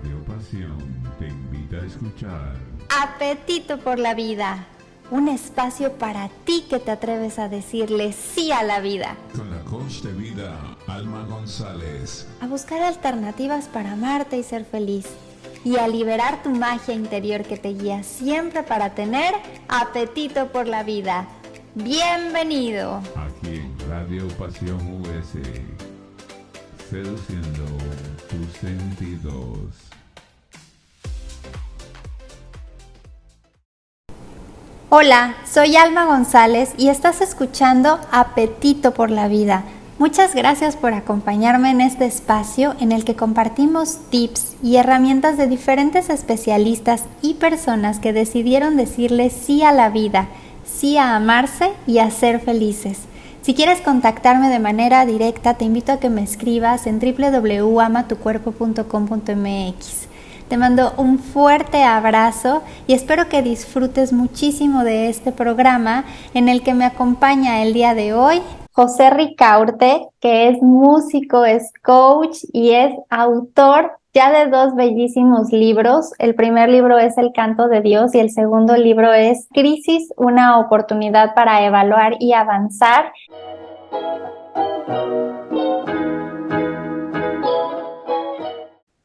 Radio Pasión te invita a escuchar Apetito por la vida, un espacio para ti que te atreves a decirle sí a la vida. con la coach de vida Alma González. A buscar alternativas para amarte y ser feliz. Y a liberar tu magia interior que te guía siempre para tener apetito por la vida. ¡Bienvenido! Aquí en Radio Pasión US, seduciendo tus sentidos. Hola, soy Alma González y estás escuchando Apetito por la Vida. Muchas gracias por acompañarme en este espacio en el que compartimos tips y herramientas de diferentes especialistas y personas que decidieron decirle sí a la vida, sí a amarse y a ser felices. Si quieres contactarme de manera directa, te invito a que me escribas en www.amatucuerpo.com.mx. Te mando un fuerte abrazo y espero que disfrutes muchísimo de este programa en el que me acompaña el día de hoy José Ricaurte, que es músico, es coach y es autor ya de 2 bellísimos libros. El primer libro es El Canto de Dios y el segundo libro es Crisis, una oportunidad para evaluar y avanzar.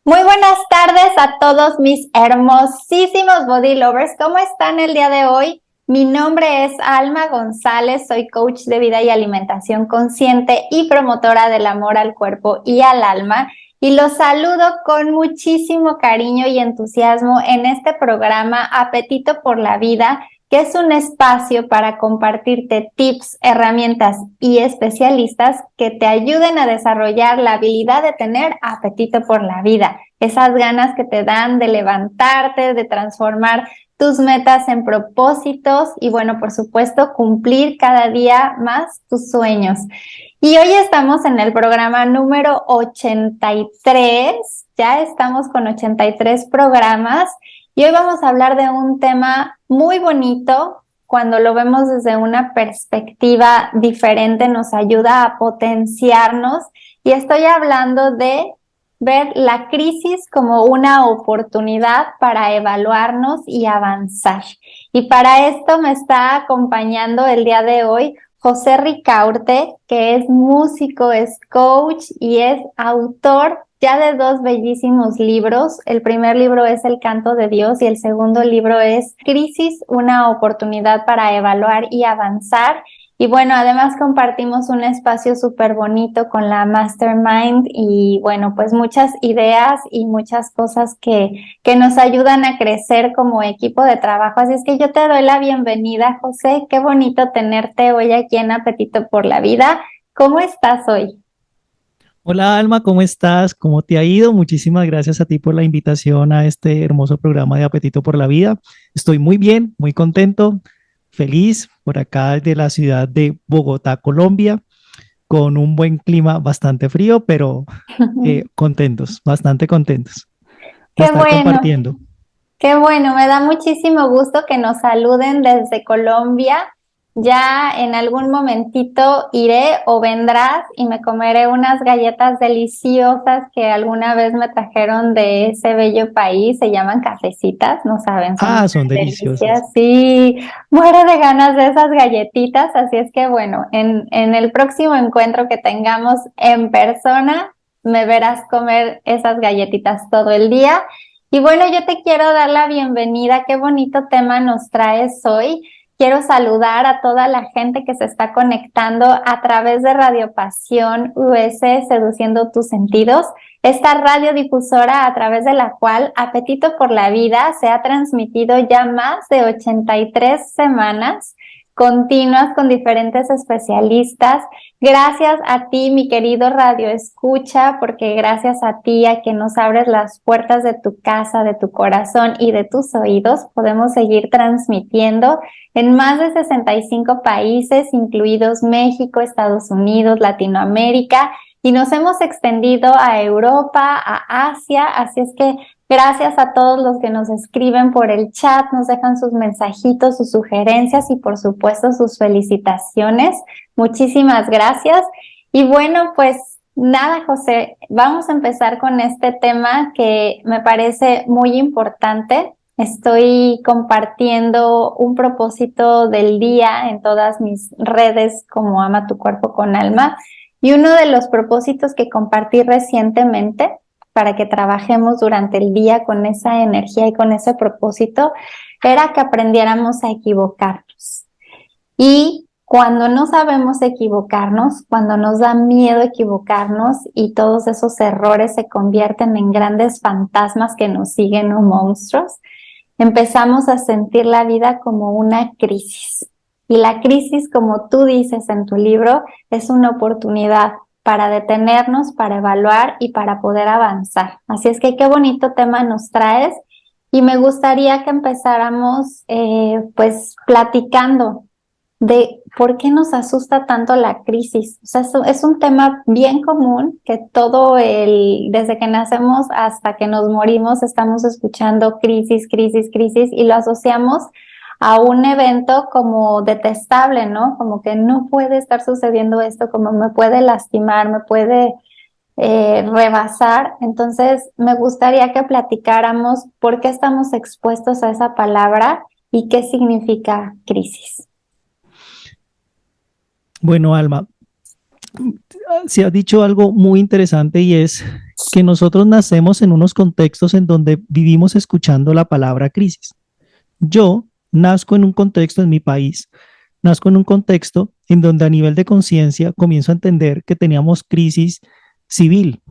Muy buenas tardes a todos mis hermosísimos body lovers. ¿Cómo están el día de hoy? Mi nombre es Alma González, soy coach de vida y alimentación consciente y promotora del amor al cuerpo y al alma. Y los saludo con muchísimo cariño y entusiasmo en este programa Apetito por la Vida, que es un espacio para compartirte tips, herramientas y especialistas que te ayuden a desarrollar la habilidad de tener apetito por la vida. Esas ganas que te dan de levantarte, de transformar tus metas en propósitos y, bueno, por supuesto, cumplir cada día más tus sueños. Y hoy estamos en el programa número 83, ya estamos con 83 programas y hoy vamos a hablar de un tema muy bonito. Cuando lo vemos desde una perspectiva diferente nos ayuda a potenciarnos y estoy hablando de ver la crisis como una oportunidad para evaluarnos y avanzar. Y para esto me está acompañando el día de hoy José Ricaurte, que es músico, es coach y es autor ya de 2 bellísimos libros. El primer libro es El Canto de Dios y el segundo libro es Crisis, una oportunidad para evaluar y avanzar. Y bueno, además compartimos un espacio súper bonito con la Mastermind y bueno, pues muchas ideas y muchas cosas que nos ayudan a crecer como equipo de trabajo. Así es que yo te doy la bienvenida, José. Qué bonito tenerte hoy aquí en Apetito por la Vida. ¿Cómo estás hoy? Hola Alma, ¿cómo estás? ¿Cómo te ha ido? Muchísimas gracias a ti por la invitación a este hermoso programa de Apetito por la Vida. Estoy muy bien, muy contento, feliz por acá de la ciudad de Bogotá, Colombia, con un buen clima bastante frío, pero contentos, bastante contentos de Qué estar bueno. compartiendo. Qué bueno, me da muchísimo gusto que nos saluden desde Colombia. Ya en algún momentito iré o vendrás y me comeré unas galletas deliciosas que alguna vez me trajeron de ese bello país. Se llaman cafecitas, no saben, son Ah, son delicias. deliciosas. Sí, muero de ganas de esas galletitas. Así es que bueno, en el próximo encuentro que tengamos en persona, me verás comer esas galletitas todo el día. Y bueno, yo te quiero dar la bienvenida. Qué bonito tema nos traes hoy. Quiero saludar a toda la gente que se está conectando a través de Radio Pasión US, Seduciendo tus Sentidos, esta radiodifusora a través de la cual Apetito por la Vida se ha transmitido ya más de 83 semanas continuas con diferentes especialistas. Gracias a ti, mi querido Radio Escucha, porque gracias a ti, a que nos abres las puertas de tu casa, de tu corazón y de tus oídos, podemos seguir transmitiendo en más de 65 países, incluidos México, Estados Unidos, Latinoamérica, y nos hemos extendido a Europa, a Asia, así es que gracias a todos los que nos escriben por el chat, nos dejan sus mensajitos, sus sugerencias y por supuesto sus felicitaciones. Muchísimas gracias. Y bueno, pues Nada, José, vamos a empezar con este tema que me parece muy importante. Estoy compartiendo un propósito del día en todas mis redes como Ama tu cuerpo con alma. Y uno de los propósitos que compartí recientemente para que trabajemos durante el día con esa energía y con ese propósito era que aprendiéramos a equivocarnos. Y cuando no sabemos equivocarnos, cuando nos da miedo equivocarnos y todos esos errores se convierten en grandes fantasmas que nos siguen o monstruos, empezamos a sentir la vida como una crisis. Y la crisis, como tú dices en tu libro, es una oportunidad para detenernos, para evaluar y para poder avanzar. Así es que qué bonito tema nos traes y me gustaría que empezáramos pues platicando de por qué nos asusta tanto la crisis. O sea, es un tema bien común que desde que nacemos hasta que nos morimos estamos escuchando crisis, crisis, crisis y lo asociamos a un evento como detestable, ¿no? Como que no puede estar sucediendo esto, como me puede lastimar, me puede rebasar. Entonces, me gustaría que platicáramos por qué estamos expuestos a esa palabra y qué significa crisis. Bueno, Alma, se ha dicho algo muy interesante y es que nosotros nacemos en unos contextos en donde vivimos escuchando la palabra crisis. Yo nazco en un contexto en mi país, nazco en un contexto en donde a nivel de conciencia comienzo a entender que teníamos crisis civil,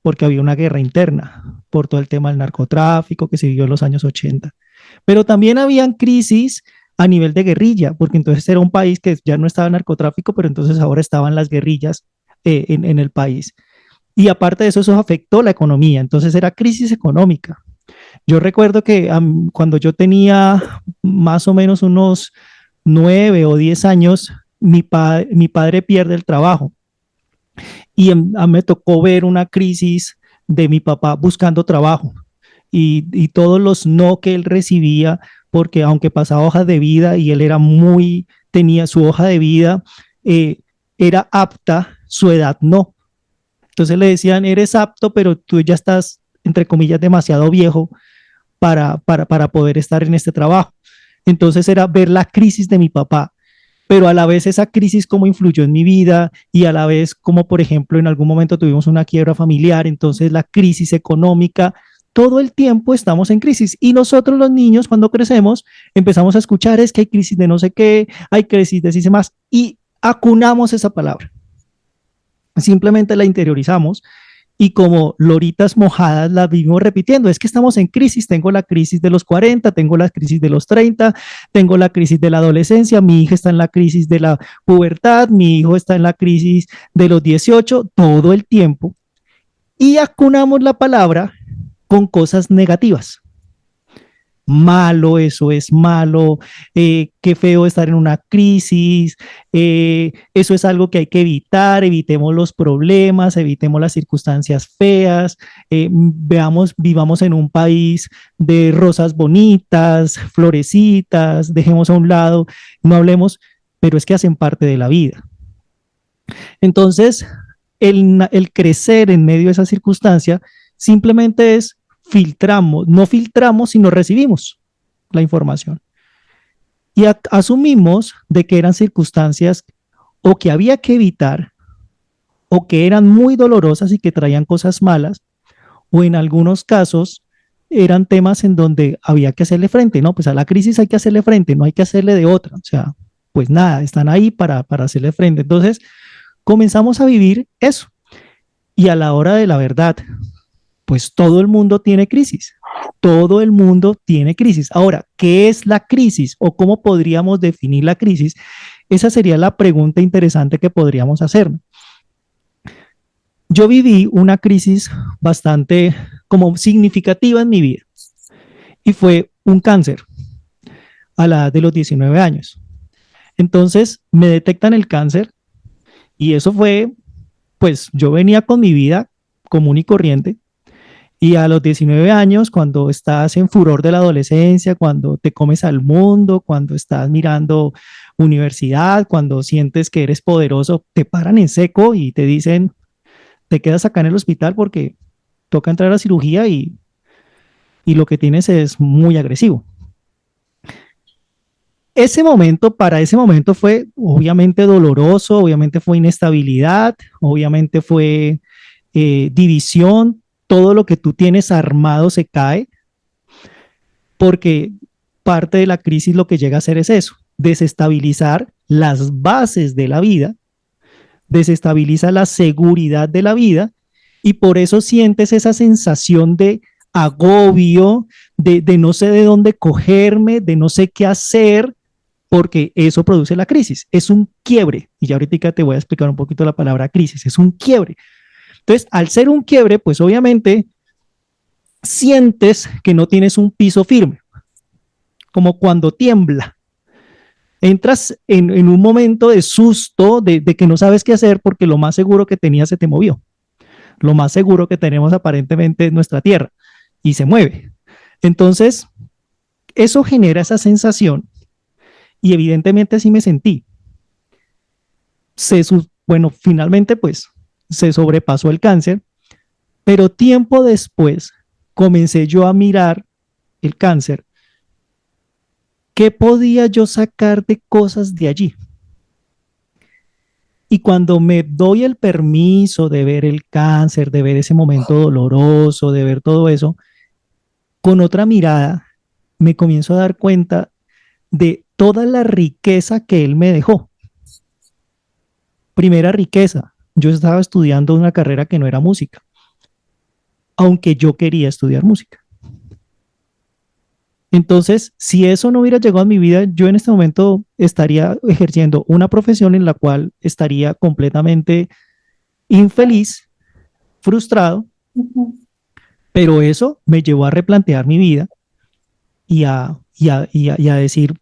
porque había una guerra interna por todo el tema del narcotráfico que se vivió en los años 80. Pero también habían crisis a nivel de guerrilla, porque entonces era un país que ya no estaba en narcotráfico, pero entonces ahora estaban las guerrillas en el país. Y aparte de eso, eso afectó la economía, entonces era crisis económica. Yo recuerdo que cuando yo tenía más o menos unos 9 o 10 años, mi padre pierde el trabajo y me tocó ver una crisis de mi papá buscando trabajo y todos los no que él recibía, porque aunque pasaba hojas de vida y él tenía su hoja de vida, era apta, su edad no. Entonces le decían, eres apto, pero tú ya estás, entre comillas, demasiado viejo para poder estar en este trabajo. Entonces era ver la crisis de mi papá, pero a la vez esa crisis cómo influyó en mi vida y a la vez como, por ejemplo, en algún momento tuvimos una quiebra familiar, entonces la crisis económica, todo el tiempo estamos en crisis y nosotros los niños cuando crecemos empezamos a escuchar es que hay crisis de no sé qué, hay crisis de sí más y acunamos esa palabra, simplemente la interiorizamos y como loritas mojadas la vivimos repitiendo, es que estamos en crisis, tengo la crisis de los 40, tengo la crisis de los 30, tengo la crisis de la adolescencia, mi hija está en la crisis de la pubertad, mi hijo está en la crisis de los 18, todo el tiempo, y acunamos la palabra con cosas negativas. Malo, eso es malo, qué feo estar en una crisis, eso es algo que hay que evitar, evitemos los problemas, evitemos las circunstancias feas, vivamos en un país de rosas bonitas, florecitas, dejemos a un lado, no hablemos, pero es que hacen parte de la vida. Entonces, el crecer en medio de esa circunstancia simplemente es no filtramos, sino recibimos la información. Y asumimos de que eran circunstancias o que había que evitar, o que eran muy dolorosas y que traían cosas malas, o en algunos casos eran temas en donde había que hacerle frente, ¿no? Pues a la crisis hay que hacerle frente, no hay que hacerle de otra. O sea, pues nada, están ahí para hacerle frente. Entonces, comenzamos a vivir eso. Y a la hora de la verdad, pues todo el mundo tiene crisis, todo el mundo tiene crisis. Ahora, ¿qué es la crisis o cómo podríamos definir la crisis? Esa sería la pregunta interesante que podríamos hacer. Yo viví una crisis bastante como significativa en mi vida y fue un cáncer a la edad de los 19 años. Entonces me detectan el cáncer y eso fue, pues yo venía con mi vida común y corriente. Y a los 19 años, cuando estás en furor de la adolescencia, cuando te comes al mundo, cuando estás mirando universidad, cuando sientes que eres poderoso, te paran en seco y te dicen, te quedas acá en el hospital porque toca entrar a cirugía y lo que tienes es muy agresivo. Para ese momento fue obviamente doloroso, obviamente fue inestabilidad, obviamente fue división, todo lo que tú tienes armado se cae, porque parte de la crisis lo que llega a hacer es eso, desestabilizar las bases de la vida, desestabiliza la seguridad de la vida y por eso sientes esa sensación de agobio, de no sé de dónde cogerme, de no sé qué hacer, porque eso produce la crisis. Es un quiebre. Y ya ahorita te voy a explicar un poquito la palabra crisis. Es un quiebre. Entonces, al ser un quiebre, pues obviamente sientes que no tienes un piso firme, como cuando tiembla. Entras en un momento de susto, de que no sabes qué hacer porque lo más seguro que tenías se te movió. Lo más seguro que tenemos aparentemente es nuestra tierra y se mueve. Entonces, eso genera esa sensación y evidentemente así me sentí. Bueno, finalmente pues se sobrepasó el cáncer, pero tiempo después comencé yo a mirar el cáncer. ¿Qué podía yo sacar de cosas de allí? Y cuando me doy el permiso de ver el cáncer, de ver ese momento doloroso, de ver todo eso, con otra mirada me comienzo a dar cuenta de toda la riqueza que él me dejó. Primera riqueza, yo estaba estudiando una carrera que no era música, aunque yo quería estudiar música. Entonces, si eso no hubiera llegado a mi vida, yo en este momento estaría ejerciendo una profesión en la cual estaría completamente infeliz, frustrado, pero eso me llevó a replantear mi vida y a decir,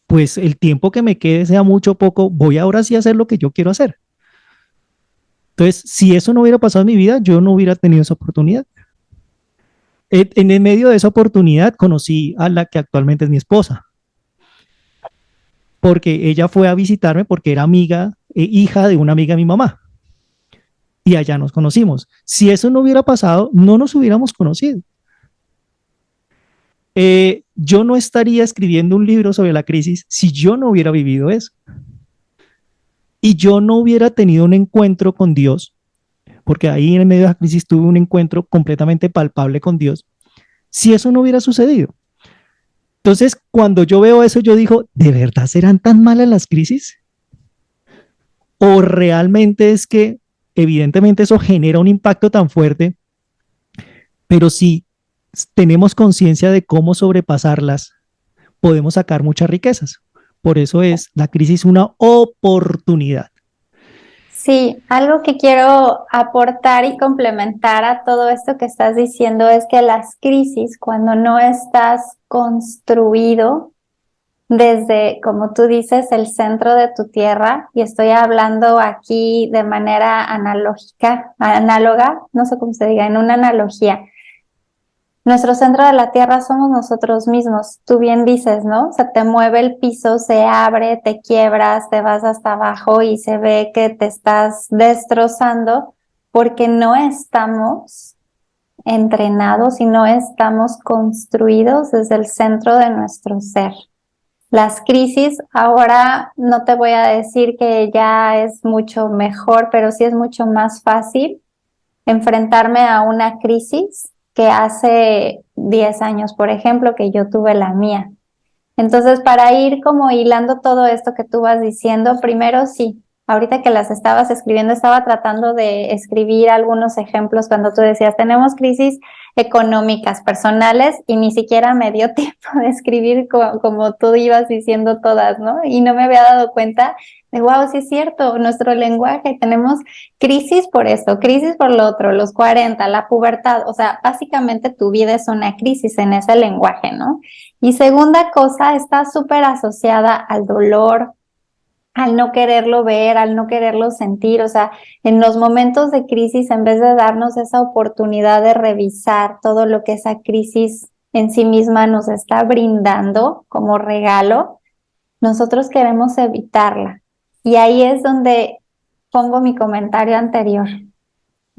pues el tiempo que me quede, sea mucho o poco, voy ahora sí a hacer lo que yo quiero hacer. Entonces, si eso no hubiera pasado en mi vida, yo no hubiera tenido esa oportunidad. En el medio de esa oportunidad conocí a la que actualmente es mi esposa, porque ella fue a visitarme porque era amiga e hija de una amiga de mi mamá. Y allá nos conocimos. Si eso no hubiera pasado, no nos hubiéramos conocido. Yo no estaría escribiendo un libro sobre la crisis si yo no hubiera vivido eso. Y yo no hubiera tenido un encuentro con Dios, porque ahí en el medio de la crisis tuve un encuentro completamente palpable con Dios, si eso no hubiera sucedido. Entonces, cuando yo veo eso, yo digo, ¿de verdad serán tan malas las crisis? ¿O realmente es que evidentemente eso genera un impacto tan fuerte, pero si tenemos conciencia de cómo sobrepasarlas, podemos sacar muchas riquezas? Por eso es la crisis una oportunidad. Sí, algo que quiero aportar y complementar a todo esto que estás diciendo es que las crisis, cuando no estás construido desde, como tú dices, el centro de tu tierra, y estoy hablando aquí de manera análoga, no sé cómo se diga, en una analogía. Nuestro centro de la tierra somos nosotros mismos. Tú bien dices, ¿no? Se te mueve el piso, se abre, te quiebras, te vas hasta abajo y se ve que te estás destrozando porque no estamos entrenados y no estamos construidos desde el centro de nuestro ser. Las crisis, ahora no te voy a decir que ya es mucho mejor, pero sí es mucho más fácil enfrentarme a una crisis que hace 10 años, por ejemplo, que yo tuve la mía. Entonces, para ir como hilando todo esto que tú vas diciendo, primero sí, ahorita que las estabas escribiendo, estaba tratando de escribir algunos ejemplos cuando tú decías, tenemos crisis económicas, personales, y ni siquiera me dio tiempo de escribir como tú ibas diciendo todas, ¿no? Y no me había dado cuenta de, wow, sí es cierto, nuestro lenguaje, tenemos crisis por esto, crisis por lo otro, los 40, la pubertad, o sea, básicamente tu vida es una crisis en ese lenguaje, ¿no? Y segunda cosa, está súper asociada al dolor, al no quererlo ver, al no quererlo sentir. O sea, en los momentos de crisis, en vez de darnos esa oportunidad de revisar todo lo que esa crisis en sí misma nos está brindando como regalo, nosotros queremos evitarla. Y ahí es donde pongo mi comentario anterior.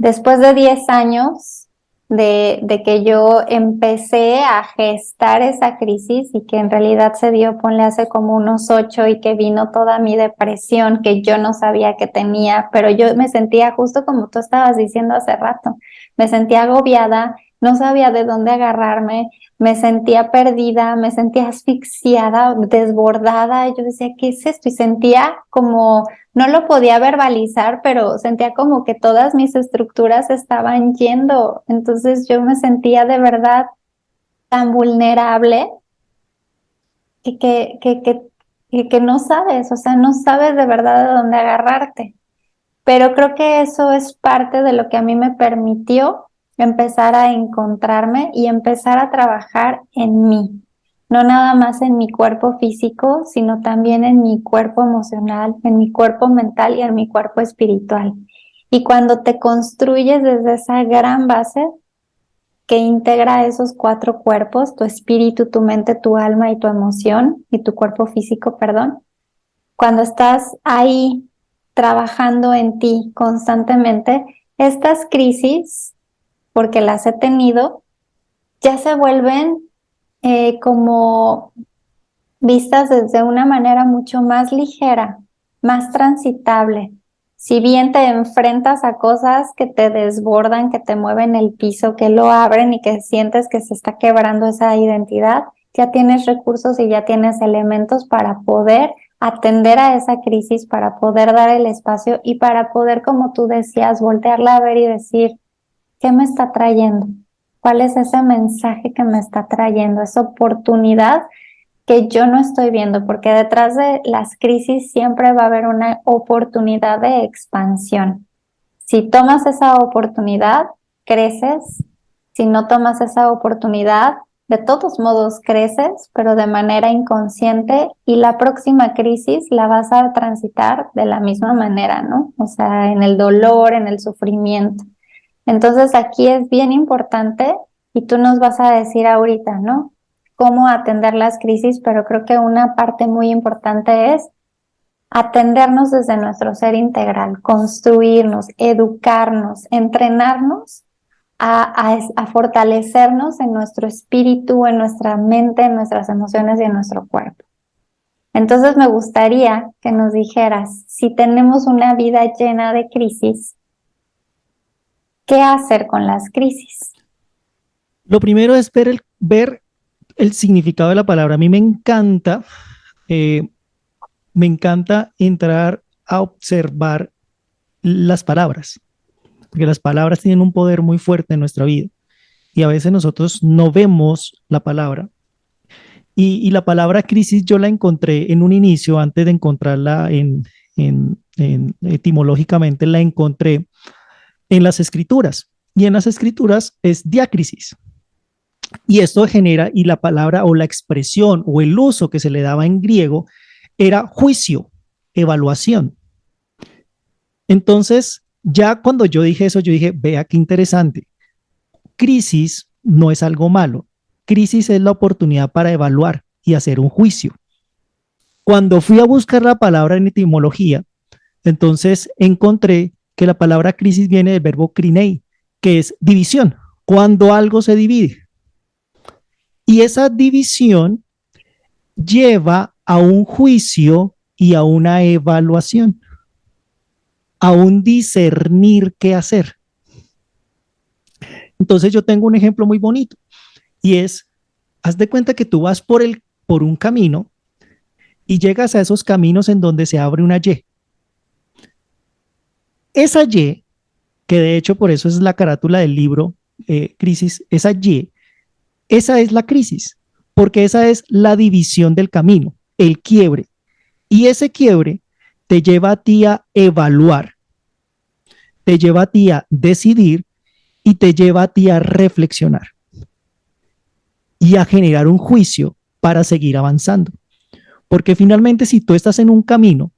después de 10 años de que yo empecé a gestar esa crisis y que en realidad se dio, ponle hace como unos 8 y que vino toda mi depresión que yo no sabía que tenía, pero yo me sentía justo como tú estabas diciendo hace rato, me sentía agobiada, no sabía de dónde agarrarme, me sentía perdida, me sentía asfixiada, desbordada, yo decía, ¿qué es esto? Y sentía como no lo podía verbalizar, pero sentía como que todas mis estructuras estaban yendo. Entonces yo me sentía de verdad tan vulnerable y que no sabes, o sea, no sabes de verdad de dónde agarrarte. Pero creo que eso es parte de lo que a mí me permitió empezar a encontrarme y empezar a trabajar en mí. No nada más en mi cuerpo físico, sino también en mi cuerpo emocional, en mi cuerpo mental y en mi cuerpo espiritual. Y cuando te construyes desde esa gran base que integra esos 4 cuerpos, tu espíritu, tu mente, tu alma y tu emoción, y tu cuerpo físico, perdón, cuando estás ahí trabajando en ti constantemente, estas crisis, porque las he tenido, ya se vuelven como vistas desde una manera mucho más ligera, más transitable. Si bien te enfrentas a cosas que te desbordan, que te mueven el piso, que lo abren y que sientes que se está quebrando esa identidad, ya tienes recursos y ya tienes elementos para poder atender a esa crisis, para poder dar el espacio y para poder, como tú decías, voltearla a ver y decir, ¿qué me está trayendo? ¿Cuál es ese mensaje que me está trayendo? Esa oportunidad que yo no estoy viendo, porque detrás de las crisis siempre va a haber una oportunidad de expansión. Si tomas esa oportunidad, creces. Si no tomas esa oportunidad, de todos modos creces, pero de manera inconsciente, y la próxima crisis la vas a transitar de la misma manera, ¿no? O sea, en el dolor, en el sufrimiento. Entonces aquí es bien importante, y tú nos vas a decir ahorita, ¿no? Cómo atender las crisis, pero creo que una parte muy importante es atendernos desde nuestro ser integral, construirnos, educarnos, entrenarnos a fortalecernos en nuestro espíritu, en nuestra mente, en nuestras emociones y en nuestro cuerpo. Entonces me gustaría que nos dijeras, si tenemos una vida llena de crisis, ¿qué hacer con las crisis? Lo primero es ver el significado de la palabra. A mí me encanta entrar a observar las palabras, porque las palabras tienen un poder muy fuerte en nuestra vida y a veces nosotros no vemos la palabra. Y la palabra crisis yo la encontré en un inicio, antes de encontrarla etimológicamente, la encontré en las escrituras. Y en las escrituras es diácrisis. Y esto genera, y la palabra o la expresión o el uso que se le daba en griego era juicio, evaluación. Entonces, ya cuando yo dije eso, yo dije, vea qué interesante. Crisis no es algo malo. Crisis es la oportunidad para evaluar y hacer un juicio. Cuando fui a buscar la palabra en etimología, entonces encontré que la palabra crisis viene del verbo crinei, que es división, cuando algo se divide. Y esa división lleva a un juicio y a una evaluación, a un discernir qué hacer. Entonces yo tengo un ejemplo muy bonito y es, haz de cuenta que tú vas por un camino y llegas a esos caminos en donde se abre una Y. Esa Y, que de hecho por eso es la carátula del libro Crisis, esa es la crisis, porque esa es la división del camino, el quiebre. Y ese quiebre te lleva a ti a evaluar, te lleva a ti a decidir y te lleva a ti a reflexionar y a generar un juicio para seguir avanzando. Porque finalmente si tú estás en un camino,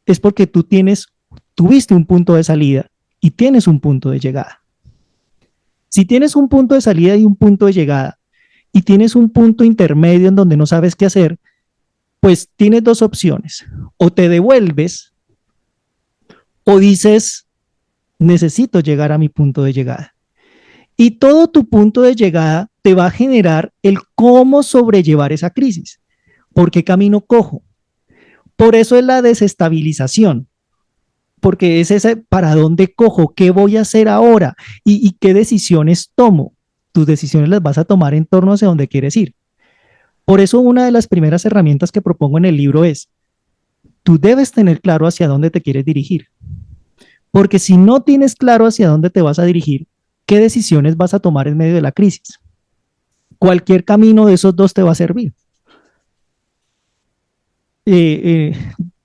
es porque tuviste un punto de salida y tienes un punto de llegada. Si tienes un punto de salida y un punto de llegada y tienes un punto intermedio en donde no sabes qué hacer, pues tienes dos opciones. O te devuelves o dices, necesito llegar a mi punto de llegada. Y todo tu punto de llegada te va a generar el cómo sobrellevar esa crisis. ¿Por qué camino cojo? Por eso es la desestabilización, porque es ese para dónde cojo, qué voy a hacer ahora y qué decisiones tomo. Tus decisiones las vas a tomar en torno hacia dónde quieres ir. Por eso una de las primeras herramientas que propongo en el libro es, tú debes tener claro hacia dónde te quieres dirigir. Porque si no tienes claro hacia dónde te vas a dirigir, ¿qué decisiones vas a tomar en medio de la crisis? Cualquier camino de esos dos te va a servir.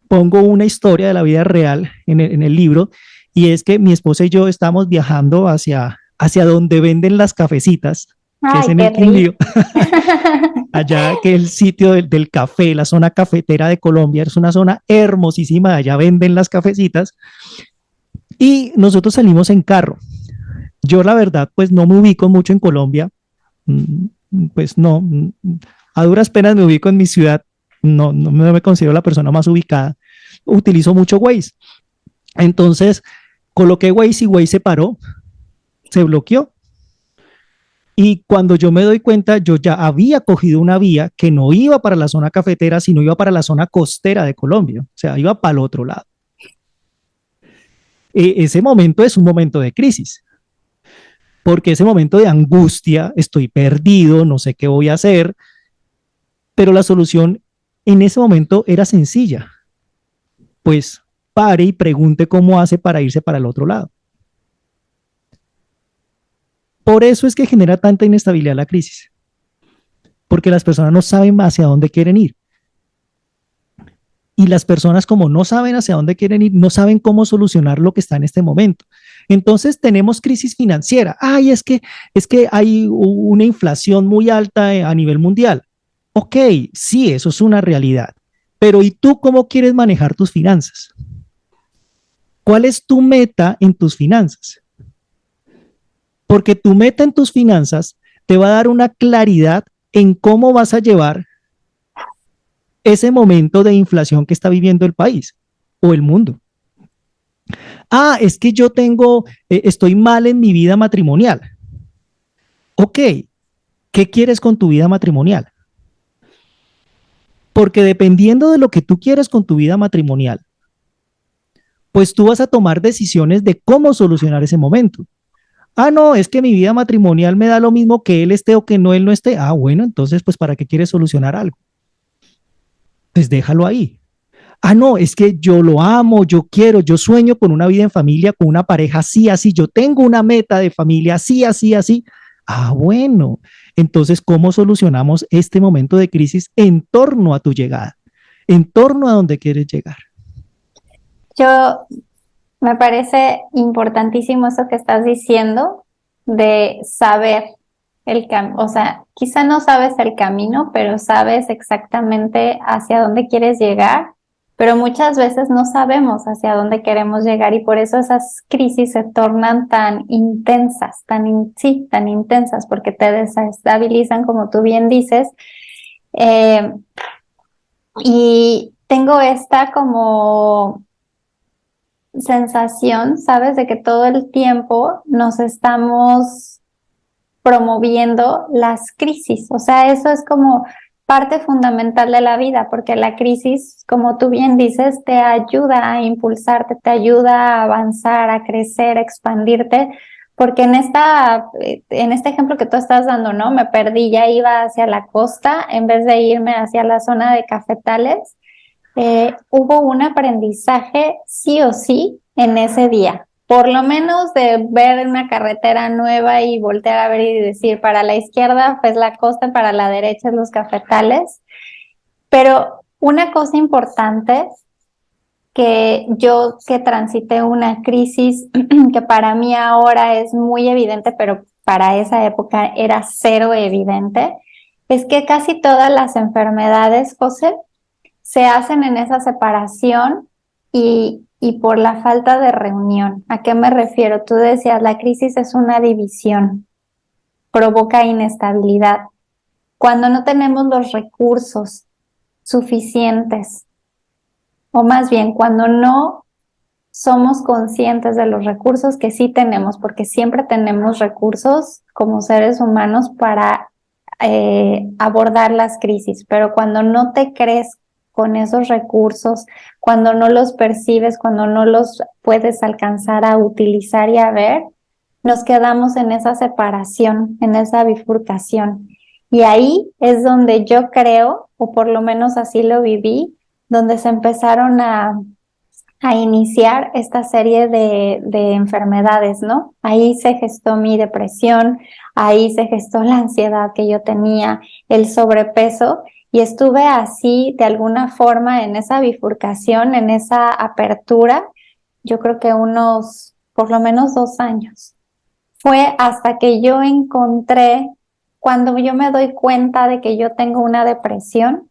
Pongo una historia de la vida real en el libro, y es que mi esposa y yo estamos viajando hacia donde venden las cafecitas, que es Ay, en qué el Quindío, rico. allá que es el sitio del café, la zona cafetera de Colombia, es una zona hermosísima, allá venden las cafecitas, y nosotros salimos en carro. Yo la verdad pues no me ubico mucho en Colombia, pues no, a duras penas me ubico en mi ciudad, no me considero la persona más ubicada, utilizo mucho Waze. Entonces coloqué Waze y Waze se paró, se bloqueó. Y cuando yo me doy cuenta, yo ya había cogido una vía que no iba para la zona cafetera, sino iba para la zona costera de Colombia, o sea, iba para el otro lado. Ese momento es un momento de crisis, porque ese momento de angustia, estoy perdido, no sé qué voy a hacer, pero la solución en ese momento era sencilla, pues pare y pregunte cómo hace para irse para el otro lado. Por eso es que genera tanta inestabilidad la crisis, porque las personas no saben hacia dónde quieren ir. Y las personas, como no saben hacia dónde quieren ir, no saben cómo solucionar lo que está en este momento. Entonces tenemos crisis financiera. Ay, es que hay una inflación muy alta a nivel mundial. Ok, sí, eso es una realidad. Pero ¿y tú cómo quieres manejar tus finanzas? ¿Cuál es tu meta en tus finanzas? Porque tu meta en tus finanzas te va a dar una claridad en cómo vas a llevar ese momento de inflación que está viviendo el país o el mundo. Ah, es que yo estoy mal en mi vida matrimonial. Ok, ¿qué quieres con tu vida matrimonial? Porque dependiendo de lo que tú quieres con tu vida matrimonial, pues tú vas a tomar decisiones de cómo solucionar ese momento. Ah, no, es que mi vida matrimonial me da lo mismo que él esté o que no él no esté. Ah, bueno, entonces, pues, ¿para qué quieres solucionar algo? Pues déjalo ahí. Ah, no, es que yo lo amo, yo quiero, yo sueño con una vida en familia, con una pareja así, así, yo tengo una meta de familia así, así, así. Ah, bueno, entonces, ¿cómo solucionamos este momento de crisis en torno a tu llegada, en torno a donde quieres llegar? Yo Me parece importantísimo eso que estás diciendo de saber el camino, o sea, quizá no sabes el camino, pero sabes exactamente hacia dónde quieres llegar, pero muchas veces no sabemos hacia dónde queremos llegar y por eso esas crisis se tornan tan intensas, sí, tan intensas, porque te desestabilizan, como tú bien dices, eh, y tengo esta como sensación, ¿sabes? De que todo el tiempo nos estamos promoviendo las crisis. O sea, eso es como parte fundamental de la vida, porque la crisis, como tú bien dices, te ayuda a impulsarte, te ayuda a avanzar, a crecer, a expandirte. Porque en este ejemplo que tú estás dando, ¿no? Me perdí, ya iba hacia la costa en vez de irme hacia la zona de cafetales. Hubo un aprendizaje sí o sí en ese día, por lo menos de ver una carretera nueva y voltear a ver y decir, para la izquierda pues la costa, para la derecha los cafetales, pero una cosa importante que yo que transité una crisis que para mí ahora es muy evidente, pero para esa época era cero evidente, es que casi todas las enfermedades, José, se hacen en esa separación y por la falta de reunión. ¿A qué me refiero? Tú decías, la crisis es una división, provoca inestabilidad. Cuando no tenemos los recursos suficientes, o más bien, cuando no somos conscientes de los recursos que sí tenemos, porque siempre tenemos recursos como seres humanos para abordar las crisis, pero cuando no te crees con esos recursos, cuando no los percibes, cuando no los puedes alcanzar a utilizar y a ver, nos quedamos en esa separación, en esa bifurcación. Y ahí es donde yo creo, o por lo menos así lo viví, donde se empezaron a iniciar esta serie de enfermedades, ¿no? Ahí se gestó mi depresión, ahí se gestó la ansiedad que yo tenía, el sobrepeso, y estuve así de alguna forma en esa bifurcación, en esa apertura, yo creo que unos, por lo menos 2 años. Fue hasta que yo encontré, cuando yo me doy cuenta de que yo tengo una depresión,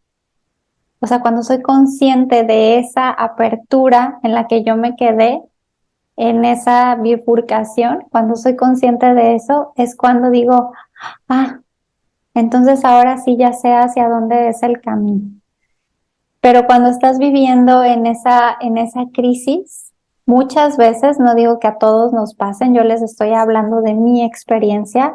o sea, cuando soy consciente de esa apertura en la que yo me quedé, en esa bifurcación, cuando soy consciente de eso, es cuando digo, entonces ahora sí ya sé hacia dónde es el camino. Pero cuando estás viviendo en esa crisis, muchas veces, no digo que a todos nos pasen, yo les estoy hablando de mi experiencia,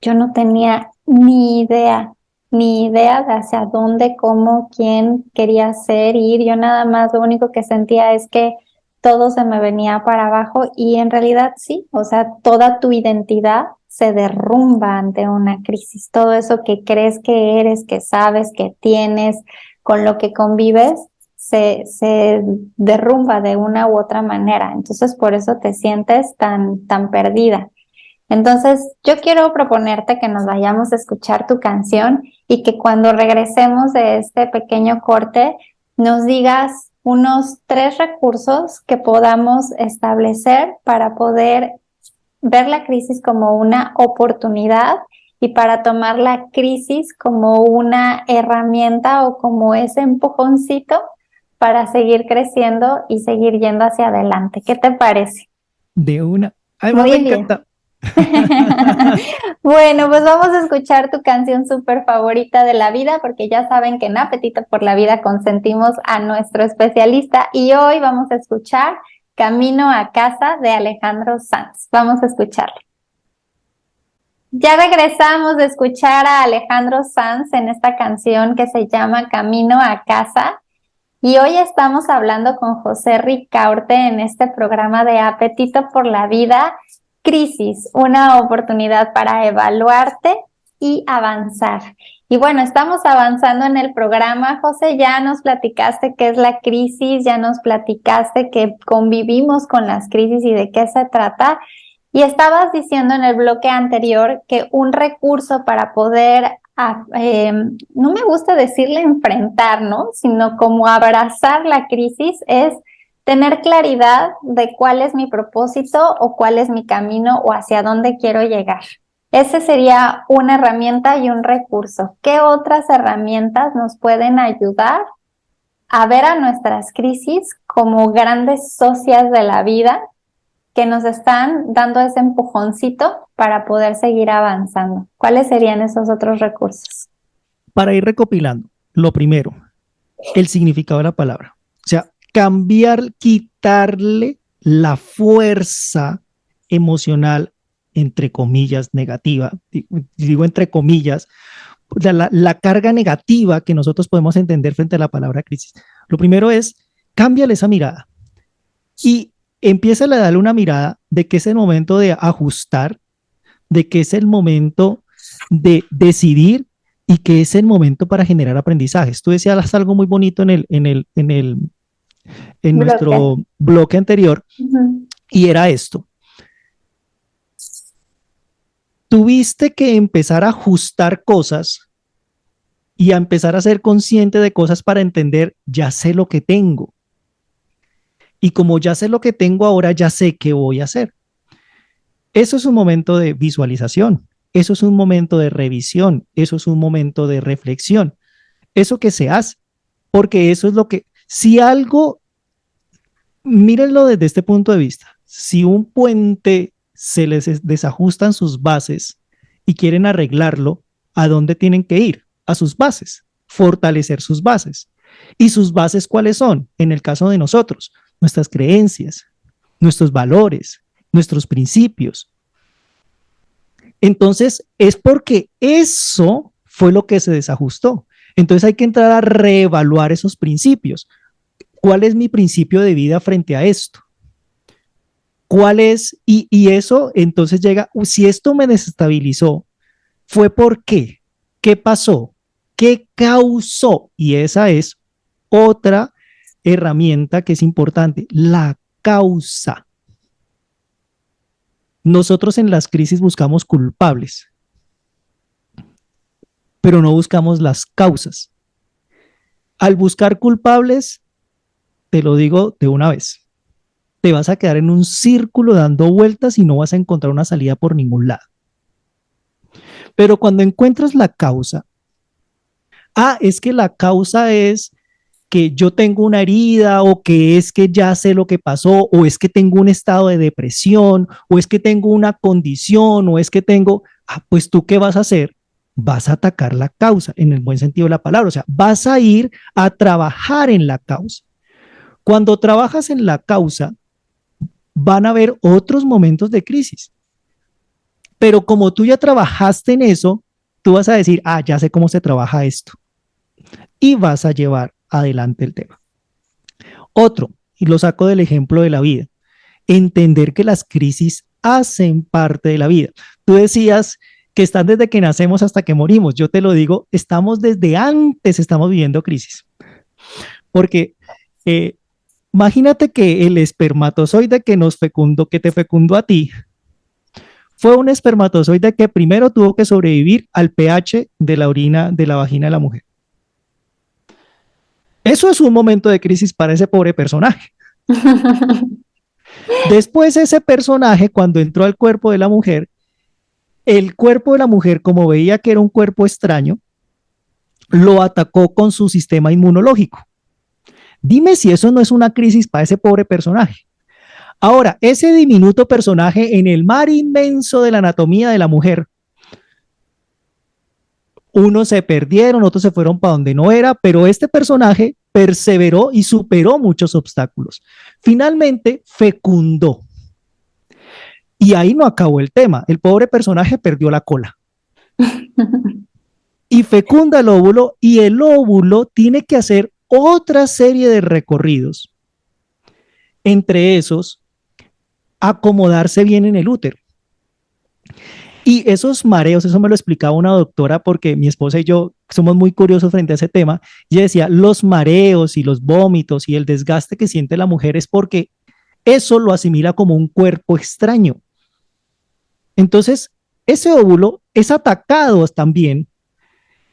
yo no tenía ni idea de hacia dónde, cómo, quién quería ser, ir. Yo nada más lo único que sentía es que todo se me venía para abajo y en realidad sí, o sea, toda tu identidad se derrumba ante una crisis. Todo eso que crees que eres, que sabes, que tienes, con lo que convives, se derrumba de una u otra manera. Entonces, por eso te sientes tan perdida. Entonces, yo quiero proponerte que nos vayamos a escuchar tu canción y que cuando regresemos de este pequeño corte, nos digas unos 3 recursos que podamos establecer para poder ver la crisis como una oportunidad y para tomar la crisis como una herramienta o como ese empujoncito para seguir creciendo y seguir yendo hacia adelante. ¿Qué te parece? De una. Además, Muy me bien. encanta. Bueno, pues vamos a escuchar tu canción súper favorita de la vida, porque ya saben que en Apetito por la Vida consentimos a nuestro especialista y hoy vamos a escuchar Camino a Casa de Alejandro Sanz. Vamos a escucharlo. Ya regresamos de escuchar a Alejandro Sanz en esta canción que se llama Camino a Casa. Y hoy estamos hablando con José Ricaurte en este programa de Apetito por la Vida, Crisis, una oportunidad para evaluarte y avanzar. Y bueno, estamos avanzando en el programa. José, ya nos platicaste qué es la crisis, ya nos platicaste que convivimos con las crisis y de qué se trata. Y estabas diciendo en el bloque anterior que un recurso para poder no me gusta decirle enfrentar, ¿no? Sino como abrazar la crisis es tener claridad de cuál es mi propósito o cuál es mi camino o hacia dónde quiero llegar. Ese sería una herramienta y un recurso. ¿Qué otras herramientas nos pueden ayudar a ver a nuestras crisis como grandes socias de la vida que nos están dando ese empujoncito para poder seguir avanzando? ¿Cuáles serían esos otros recursos? Para ir recopilando, lo primero, el significado de la palabra. O sea, cambiar, quitarle la fuerza emocional, entre comillas, negativa, digo entre comillas, la carga negativa que nosotros podemos entender frente a la palabra crisis. Lo primero es, cámbiale esa mirada y empieza a darle una mirada de que es el momento de ajustar, de que es el momento de decidir y que es el momento para generar aprendizajes. Tú decías algo muy bonito en nuestro bloque anterior, y era esto. Tuviste que empezar a ajustar cosas y a empezar a ser consciente de cosas para entender, ya sé lo que tengo. Y como ya sé lo que tengo ahora, ya sé qué voy a hacer. Eso es un momento de visualización, eso es un momento de revisión, eso es un momento de reflexión. Eso que se hace, porque eso es lo que, si algo, mírenlo desde este punto de vista, si un puente se les desajustan sus bases y quieren arreglarlo, ¿a dónde tienen que ir? A sus bases, fortalecer sus bases. ¿Y sus bases cuáles son? En el caso de nosotros, nuestras creencias, nuestros valores, nuestros principios. Entonces, es porque eso fue lo que se desajustó. Entonces hay que entrar a reevaluar esos principios. ¿Cuál es mi principio de vida frente a esto? ¿Cuál es? Y eso entonces llega, si esto me desestabilizó, ¿fue por qué? ¿Qué pasó? ¿Qué causó? Y esa es otra herramienta que es importante, la causa. Nosotros en las crisis buscamos culpables, pero no buscamos las causas. Al buscar culpables, te lo digo de una vez, te vas a quedar en un círculo dando vueltas y no vas a encontrar una salida por ningún lado. Pero cuando encuentras la causa, es que la causa es que yo tengo una herida, o que es que ya sé lo que pasó, o es que tengo un estado de depresión, o es que tengo una condición, o es que tengo, pues tú ¿qué vas a hacer? Vas a atacar la causa en el buen sentido de la palabra, o sea, vas a ir a trabajar en la causa. Cuando trabajas en la causa, van a haber otros momentos de crisis, pero como tú ya trabajaste en eso, tú vas a decir, ya sé cómo se trabaja esto, y vas a llevar adelante el tema. Otro, y lo saco del ejemplo de la vida, entender que las crisis hacen parte de la vida. Tú decías que están desde que nacemos hasta que morimos. Yo te lo digo, estamos desde antes, estamos viviendo crisis. Porque imagínate que el espermatozoide que nos fecundó, que te fecundó a ti, fue un espermatozoide que primero tuvo que sobrevivir al pH de la orina de la vagina de la mujer. Eso es un momento de crisis para ese pobre personaje. Después ese personaje, cuando entró al cuerpo de la mujer, el cuerpo de la mujer, como veía que era un cuerpo extraño, lo atacó con su sistema inmunológico. Dime si eso no es una crisis para ese pobre personaje. Ahora, ese diminuto personaje en el mar inmenso de la anatomía de la mujer, unos se perdieron, otros se fueron para donde no era, pero este personaje perseveró y superó muchos obstáculos. Finalmente fecundó. Y ahí no acabó el tema. El pobre personaje perdió la cola. Y fecunda el óvulo, y el óvulo tiene que hacer otra serie de recorridos. Entre esos, acomodarse bien en el útero. Y esos mareos, eso me lo explicaba una doctora, porque mi esposa y yo somos muy curiosos frente a ese tema. Y ella decía, los mareos y los vómitos y el desgaste que siente la mujer es porque eso lo asimila como un cuerpo extraño. Entonces, ese óvulo es atacado también,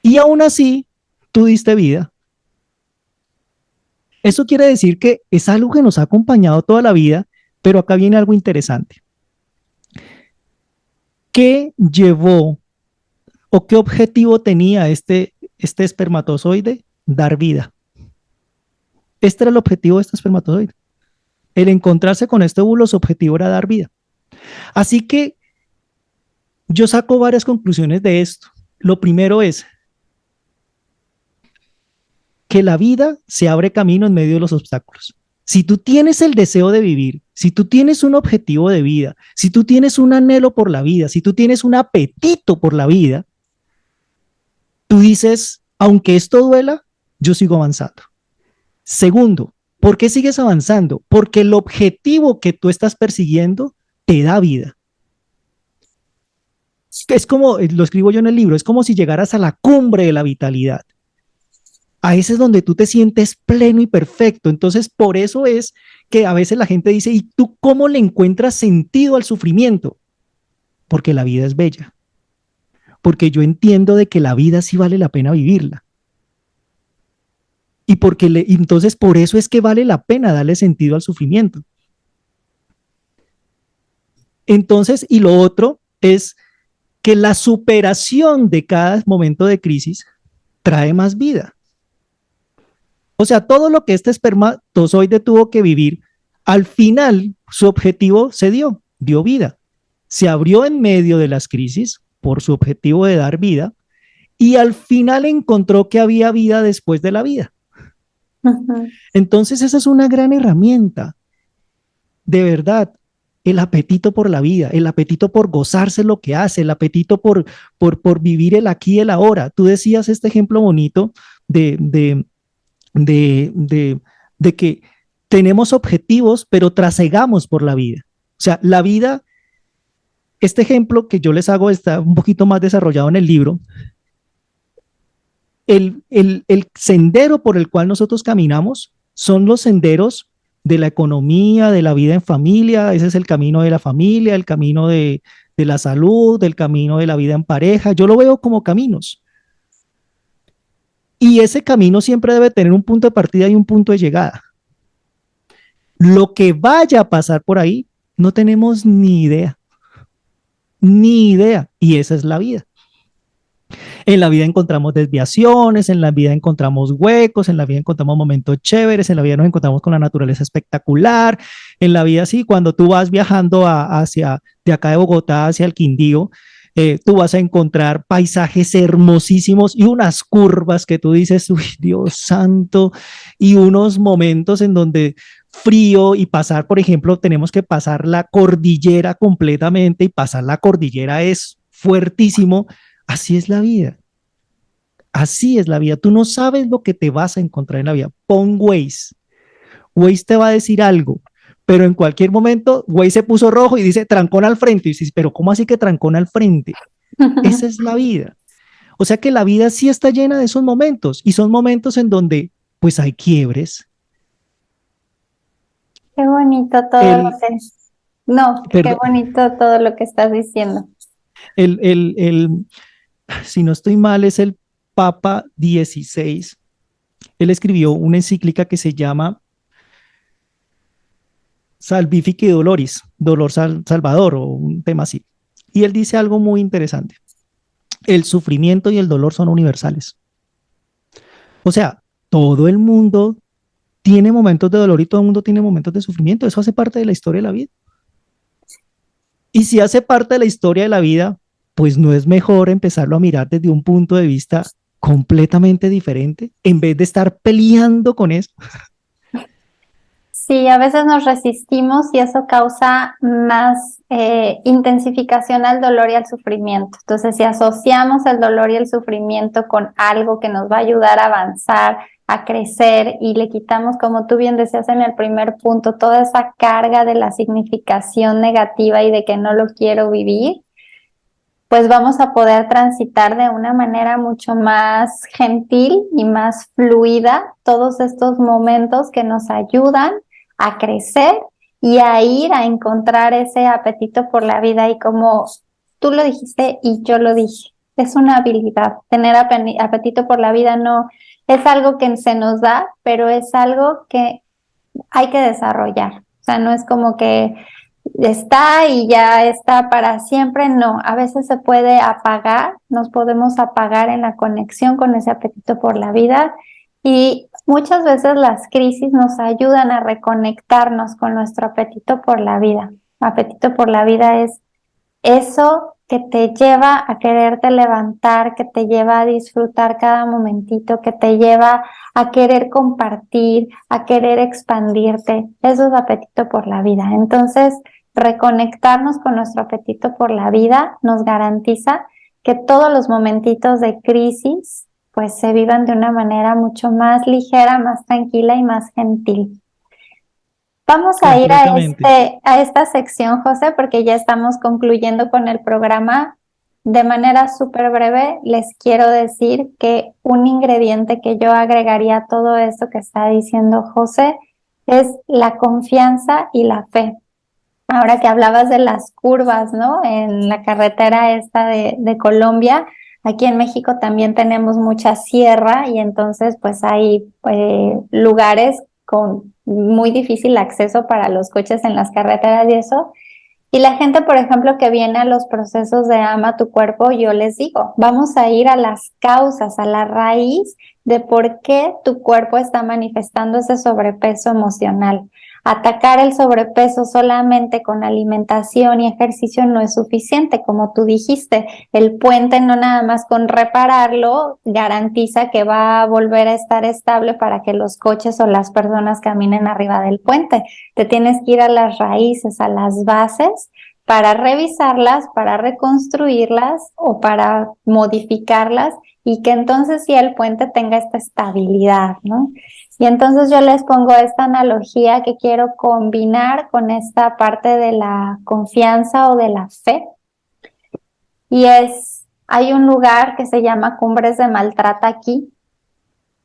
y aún así, tú diste vida. Eso quiere decir que es algo que nos ha acompañado toda la vida, pero acá viene algo interesante. ¿Qué llevó o qué objetivo tenía este espermatozoide? Dar vida. Este era el objetivo de este espermatozoide. El encontrarse con este óvulo, su objetivo era dar vida. Así que yo saco varias conclusiones de esto. Lo primero es que la vida se abre camino en medio de los obstáculos. Si tú tienes el deseo de vivir, si tú tienes un objetivo de vida, si tú tienes un anhelo por la vida, si tú tienes un apetito por la vida, tú dices, aunque esto duela, yo sigo avanzando. Segundo, ¿por qué sigues avanzando? Porque el objetivo que tú estás persiguiendo te da vida. Es como, lo escribo yo en el libro, es como si llegaras a la cumbre de la vitalidad. A ese es donde tú te sientes pleno y perfecto. Entonces, por eso es que a veces la gente dice, ¿y tú cómo le encuentras sentido al sufrimiento? Porque la vida es bella. Porque yo entiendo de que la vida sí vale la pena vivirla. Y entonces por eso es que vale la pena darle sentido al sufrimiento. Entonces, y lo otro es que la superación de cada momento de crisis trae más vida. O sea, todo lo que este espermatozoide tuvo que vivir, al final su objetivo se dio vida. Se abrió en medio de las crisis por su objetivo de dar vida, y al final encontró que había vida después de la vida. Entonces esa es una gran herramienta. de verdad, el apetito por la vida, el apetito por gozarse lo que hace, el apetito por vivir el aquí y el ahora. Tú decías este ejemplo bonito de, de, de que tenemos objetivos, pero trasegamos por la vida. O sea, la vida, este ejemplo que yo les hago está un poquito más desarrollado en el libro. El sendero por el cual nosotros caminamos son los senderos de la economía, de la vida en familia. Ese es el camino de la familia, el camino de la salud, el camino de la vida en pareja. Yo lo veo como caminos. Y ese camino siempre debe tener un punto de partida y un punto de llegada. Lo que vaya a pasar por ahí, no tenemos ni idea. Ni idea. Y esa es la vida. En la vida encontramos desviaciones, en la vida encontramos huecos, en la vida encontramos momentos chéveres, en la vida nos encontramos con la naturaleza espectacular, en la vida sí, cuando tú vas viajando de acá de Bogotá hacia el Quindío, tú vas a encontrar paisajes hermosísimos y unas curvas que tú dices, uy, Dios santo, y unos momentos en donde frío y pasar, por ejemplo, tenemos que pasar la cordillera completamente y pasar la cordillera es fuertísimo. Así es la vida. Así es la vida. Tú no sabes lo que te vas a encontrar en la vida. Pon Waze. Waze te va a decir algo, pero en cualquier momento Waze se puso rojo y dice trancón al frente. Y dices, pero ¿cómo así que trancón al frente? Esa es la vida. O sea que la vida sí está llena de esos momentos y son momentos en donde pues hay quiebres. Qué bonito todo lo que es. No, qué Perdón, bonito todo lo que estás diciendo. el, el, el, si no estoy mal, es el Papa 16. Él escribió una encíclica que se llama Salvifici Doloris, salvador o un tema así. Y él dice algo muy interesante. El sufrimiento y el dolor son universales. O sea, todo el mundo tiene momentos de dolor y todo el mundo tiene momentos de sufrimiento. Eso hace parte de la historia de la vida. Y si hace parte de la historia de la vida, pues no es mejor empezarlo a mirar desde un punto de vista completamente diferente en vez de estar peleando con eso. Sí, a veces nos resistimos y eso causa más intensificación al dolor y al sufrimiento. Entonces, si asociamos el dolor y el sufrimiento con algo que nos va a ayudar a avanzar, a crecer y le quitamos, como tú bien decías en el primer punto, toda esa carga de la significación negativa y de que no lo quiero vivir, pues vamos a poder transitar de una manera mucho más gentil y más fluida todos estos momentos que nos ayudan a crecer y a ir a encontrar ese apetito por la vida. Y como tú lo dijiste y yo lo dije, es una habilidad. Tener apetito por la vida no es algo que se nos da, pero es algo que hay que desarrollar. O sea, no es como que está y ya está para siempre, no, a veces se puede apagar, nos podemos apagar en la conexión con ese apetito por la vida y muchas veces las crisis nos ayudan a reconectarnos con nuestro apetito por la vida. Apetito por la vida es eso que te lleva a quererte levantar, que te lleva a disfrutar cada momentito, que te lleva a querer compartir, a querer expandirte. Eso es apetito por la vida. Entonces, reconectarnos con nuestro apetito por la vida nos garantiza que todos los momentitos de crisis pues se vivan de una manera mucho más ligera, más tranquila y más gentil. Vamos a ir a esta sección, José, porque ya estamos concluyendo con el programa. De manera súper breve, les quiero decir que un ingrediente que yo agregaría a todo esto que está diciendo José es la confianza y la fe. Ahora que hablabas de las curvas, ¿no? En la carretera esta de Colombia, aquí en México también tenemos mucha sierra y entonces pues hay lugares con muy difícil acceso para los coches en las carreteras y eso. Y la gente, por ejemplo, que viene a los procesos de Ama tu Cuerpo, yo les digo, vamos a ir a las causas, a la raíz de por qué tu cuerpo está manifestando ese sobrepeso emocional. Atacar el sobrepeso solamente con alimentación y ejercicio no es suficiente, como tú dijiste. El puente no nada más con repararlo garantiza que va a volver a estar estable para que los coches o las personas caminen arriba del puente. Te tienes que ir a las raíces, a las bases, para revisarlas, para reconstruirlas o para modificarlas y que entonces sí el puente tenga esta estabilidad, ¿no? Y entonces yo les pongo esta analogía que quiero combinar con esta parte de la confianza o de la fe. Y hay un lugar que se llama Cumbres de Maltrata aquí,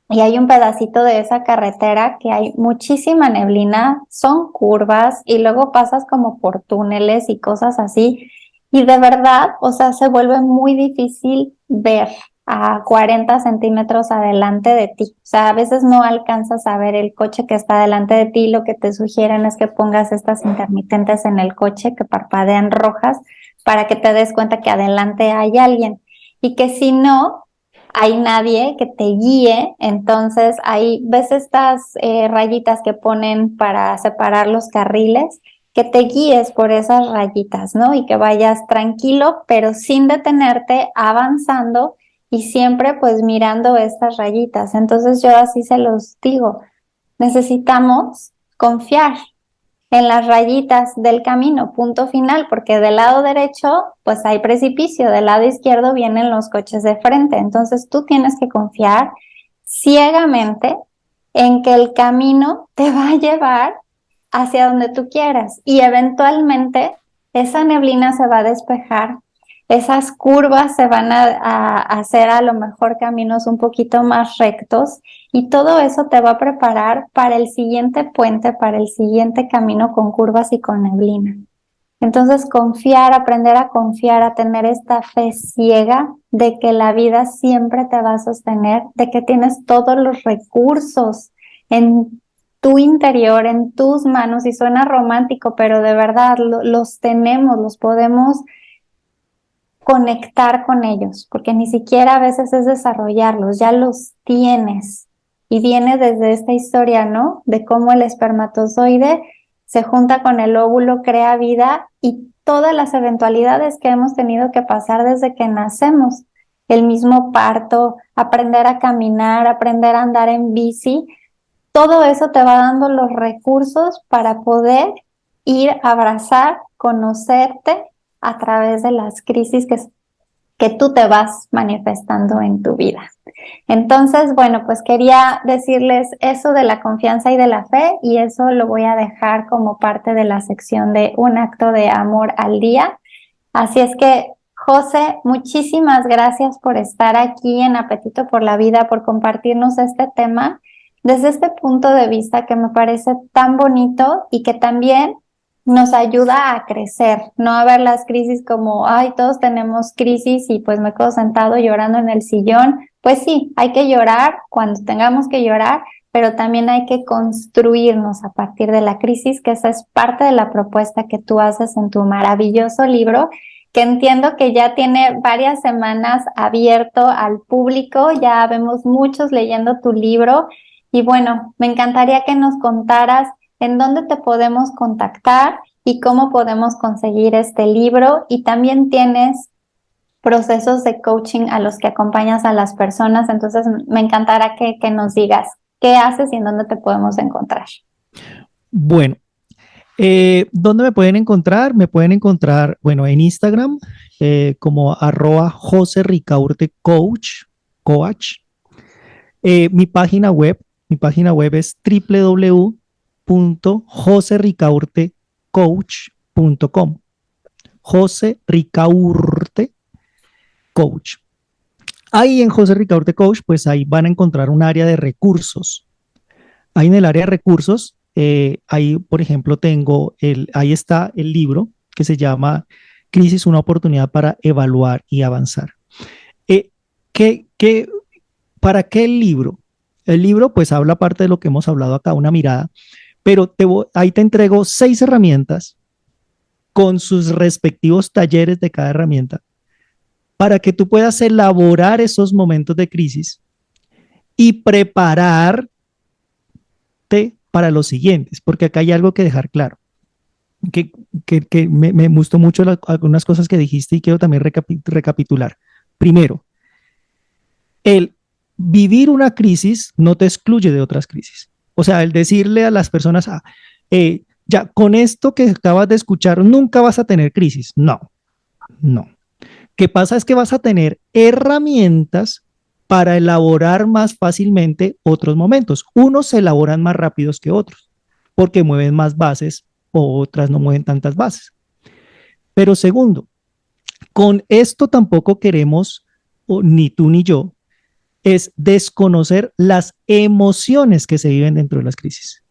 y hay un pedacito de esa carretera que hay muchísima neblina, son curvas y luego pasas como por túneles y cosas así. Y de verdad, o sea, se vuelve muy difícil ver a 40 centímetros adelante de ti. O sea, a veces no alcanzas a ver el coche que está delante de ti. Lo que te sugieren es que pongas estas intermitentes en el coche que parpadean rojas para que te des cuenta que adelante hay alguien. Y que si no hay nadie que te guíe, entonces ahí ves estas rayitas que ponen para separar los carriles, que te guíes por esas rayitas, ¿no? Y que vayas tranquilo, pero sin detenerte, avanzando y siempre pues mirando estas rayitas. Entonces yo así se los digo, necesitamos confiar en las rayitas del camino, punto final, porque del lado derecho pues hay precipicio, del lado izquierdo vienen los coches de frente, entonces tú tienes que confiar ciegamente en que el camino te va a llevar hacia donde tú quieras y eventualmente esa neblina se va a despejar, esas curvas se van a hacer a lo mejor caminos un poquito más rectos y todo eso te va a preparar para el siguiente puente, para el siguiente camino con curvas y con neblina. Entonces confiar, aprender a confiar, a tener esta fe ciega de que la vida siempre te va a sostener, de que tienes todos los recursos en tu interior, en tus manos, y suena romántico, pero de verdad los tenemos, los podemos conectar con ellos, porque ni siquiera a veces es desarrollarlos, ya los tienes. Y viene desde esta historia, ¿no? De cómo el espermatozoide se junta con el óvulo, crea vida y todas las eventualidades que hemos tenido que pasar desde que nacemos. El mismo parto, aprender a caminar, aprender a andar en bici, todo eso te va dando los recursos para poder ir a abrazar, conocerte a través de las crisis que tú te vas manifestando en tu vida. Entonces, bueno, pues quería decirles eso de la confianza y de la fe, y eso lo voy a dejar como parte de la sección de un acto de amor al día. Así es que, José, muchísimas gracias por estar aquí en Apetito por la Vida, por compartirnos este tema desde este punto de vista que me parece tan bonito y que también nos ayuda a crecer, no a ver las crisis como, ay, todos tenemos crisis y pues me quedo sentado llorando en el sillón. Pues sí, hay que llorar cuando tengamos que llorar, pero también hay que construirnos a partir de la crisis, que esa es parte de la propuesta que tú haces en tu maravilloso libro, que entiendo que ya tiene varias semanas abierto al público, ya vemos muchos leyendo tu libro y bueno, me encantaría que nos contaras en dónde te podemos contactar y cómo podemos conseguir este libro, y también tienes procesos de coaching a los que acompañas a las personas, entonces me encantará que nos digas qué haces y en dónde te podemos encontrar. Bueno, ¿dónde me pueden encontrar? Me pueden encontrar, bueno, en Instagram como @JoseRicaurteCoach. Mi página web es www.josericaurtecoach.com. José Ricaurte Coach. Ahí en José Ricaurte Coach, pues ahí van a encontrar un área de recursos. Ahí en el área de recursos, ahí, por ejemplo, ahí está el libro que se llama Crisis, una oportunidad para evaluar y avanzar. ¿Para qué el libro? El libro, pues, habla parte de lo que hemos hablado acá, una mirada, pero ahí te entrego 6 herramientas con sus respectivos talleres de cada herramienta para que tú puedas elaborar esos momentos de crisis y prepararte para los siguientes, porque acá hay algo que dejar claro, que me gustó mucho algunas cosas que dijiste y quiero también recapitular. Primero, el vivir una crisis no te excluye de otras crisis. O sea, el decirle a las personas, ya con esto que acabas de escuchar, nunca vas a tener crisis. No, no. ¿Qué pasa? Es que vas a tener herramientas para elaborar más fácilmente otros momentos. Unos se elaboran más rápidos que otros, porque mueven más bases o otras no mueven tantas bases. Pero segundo, con esto tampoco queremos, ni tú ni yo, es desconocer las emociones que se viven dentro de las crisis.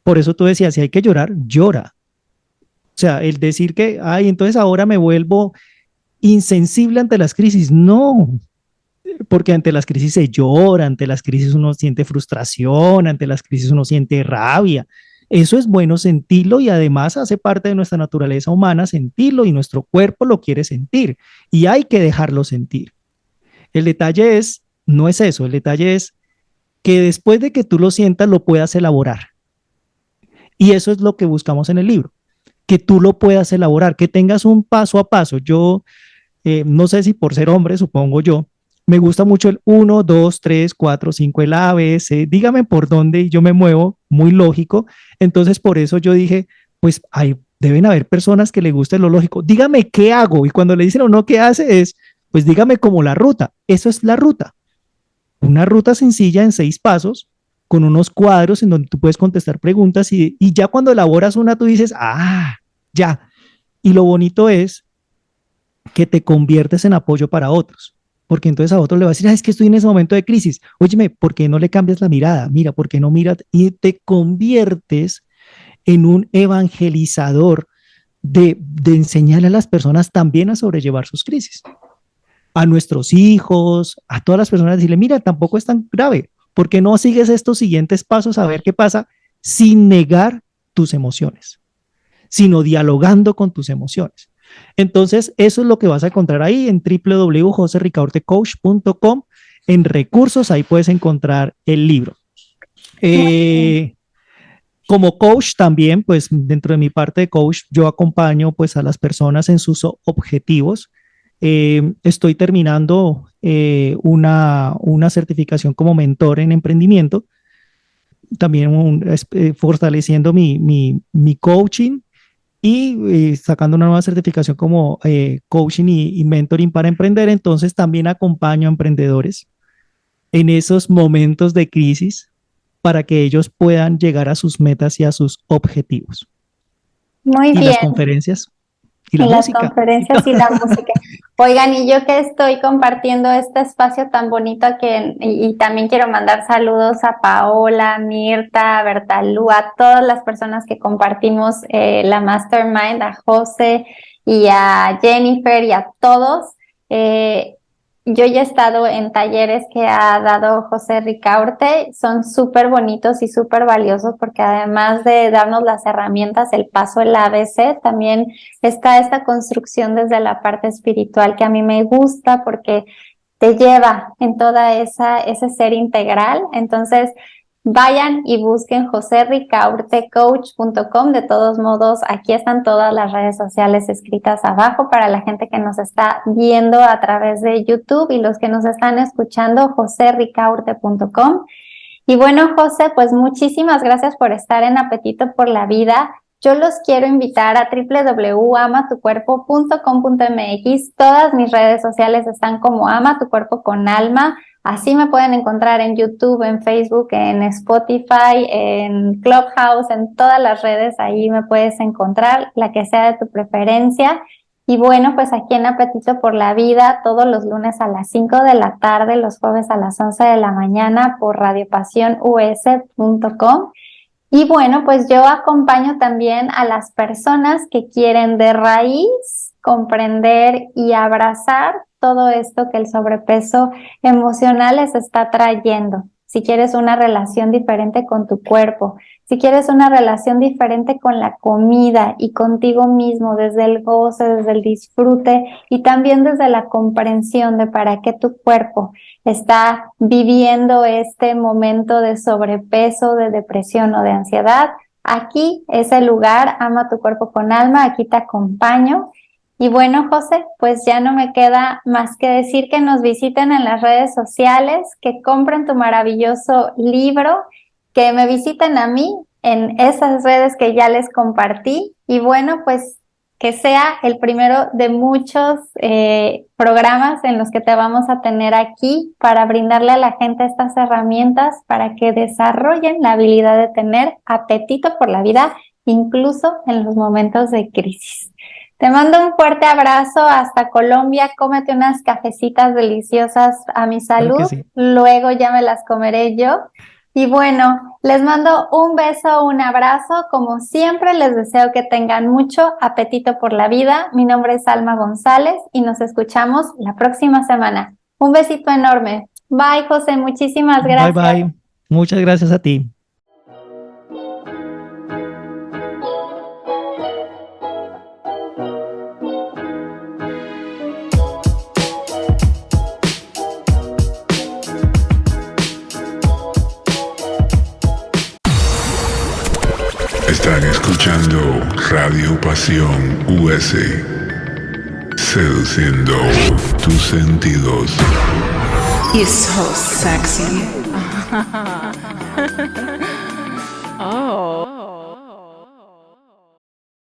Por eso tú decías, si hay que llorar, llora. O sea, el decir que, ay, entonces ahora me vuelvo insensible ante las crisis. No, porque ante las crisis se llora, ante las crisis uno siente frustración, ante las crisis uno siente rabia. Eso es bueno sentirlo y además hace parte de nuestra naturaleza humana sentirlo y nuestro cuerpo lo quiere sentir y hay que dejarlo sentir. El detalle es, no es eso, el detalle es que después de que tú lo sientas lo puedas elaborar. Y eso es lo que buscamos en el libro, que tú lo puedas elaborar, que tengas un paso a paso. Yo no sé si por ser hombre, supongo yo, me gusta mucho el 1, 2, 3, 4, 5, el A, B, C, dígame por dónde yo me muevo, muy lógico. Entonces, por eso yo dije, pues deben haber personas que le guste lo lógico. Dígame qué hago. Y cuando le dicen o no qué hace es, pues dígame como la ruta. Eso es la ruta. Una ruta sencilla en 6 pasos, con unos cuadros en donde tú puedes contestar preguntas y ya cuando elaboras una, tú dices, ya. Y lo bonito es que te conviertes en apoyo para otros, porque entonces a otro le vas a decir, es que estoy en ese momento de crisis, óyeme, ¿por qué no le cambias la mirada? Mira, ¿por qué no miras? Y te conviertes en un evangelizador de enseñarle a las personas también a sobrellevar sus crisis. A nuestros hijos, a todas las personas, decirle, mira, tampoco es tan grave, ¿por qué no sigues estos siguientes pasos a ver qué pasa sin negar tus emociones, sino dialogando con tus emociones? Entonces, eso es lo que vas a encontrar ahí en www.josericaurtecoach.com. En recursos, ahí puedes encontrar el libro. Como coach también, pues dentro de mi parte de coach, yo acompaño pues a las personas en sus objetivos. Estoy terminando una certificación como mentor en emprendimiento, también fortaleciendo mi coaching y sacando una nueva certificación como coaching y mentoring para emprender. Entonces también acompaño a emprendedores en esos momentos de crisis para que ellos puedan llegar a sus metas y a sus objetivos. Muy y bien. Las conferencias y la Las música. conferencias y la música. Oigan, y yo que estoy compartiendo este espacio tan bonito y también quiero mandar saludos a Paola, Mirta, a Bertalú, a todas las personas que compartimos la Mastermind, a José y a Jennifer y a todos. Yo ya he estado en talleres que ha dado José Ricaurte, son súper bonitos y súper valiosos porque además de darnos las herramientas, el paso, el ABC, también está esta construcción desde la parte espiritual que a mí me gusta porque te lleva en toda ese ser integral. Entonces, vayan y busquen joserricaurtecoach.com. De todos modos, aquí están todas las redes sociales escritas abajo para la gente que nos está viendo a través de YouTube y los que nos están escuchando, joserricaurte.com. Y bueno, José, pues muchísimas gracias por estar en Apetito por la Vida. Yo los quiero invitar a www.amatucuerpo.com.mx. Todas mis redes sociales están como Ama tu Cuerpo con Alma. Así me pueden encontrar en YouTube, en Facebook, en Spotify, en Clubhouse, en todas las redes. Ahí me puedes encontrar, la que sea de tu preferencia. Y bueno, pues aquí en Apetito por la Vida, todos los lunes a las 5 de la tarde, los jueves a las 11 de la mañana por radiopasionus.com. Y bueno, pues yo acompaño también a las personas que quieren de raíz comprender y abrazar todo esto que el sobrepeso emocional les está trayendo. si quieres una relación diferente con tu cuerpo, si quieres una relación diferente con la comida y contigo mismo, desde el goce, desde el disfrute y también desde la comprensión de para qué tu cuerpo está viviendo este momento de sobrepeso, de depresión o de ansiedad, aquí es el lugar. Ama tu cuerpo con alma, aquí te acompaño. Y bueno, José, pues ya no me queda más que decir que nos visiten en las redes sociales, que compren tu maravilloso libro, que me visiten a mí en esas redes que ya les compartí. Y bueno, pues que sea el primero de muchos programas en los que te vamos a tener aquí para brindarle a la gente estas herramientas para que desarrollen la habilidad de tener apetito por la vida, incluso en los momentos de crisis. Te mando un fuerte abrazo hasta Colombia. Cómete unas cafecitas deliciosas a mi salud. Claro que sí. Luego ya me las comeré yo. Y bueno, les mando un beso, un abrazo. Como siempre, les deseo que tengan mucho apetito por la vida. Mi nombre es Alma González y nos escuchamos la próxima semana. Un besito enorme. Bye, José. Muchísimas gracias. Bye, bye. Muchas gracias a ti. Están escuchando Radio Pasión US, seduciendo tus sentidos. You're so sexy.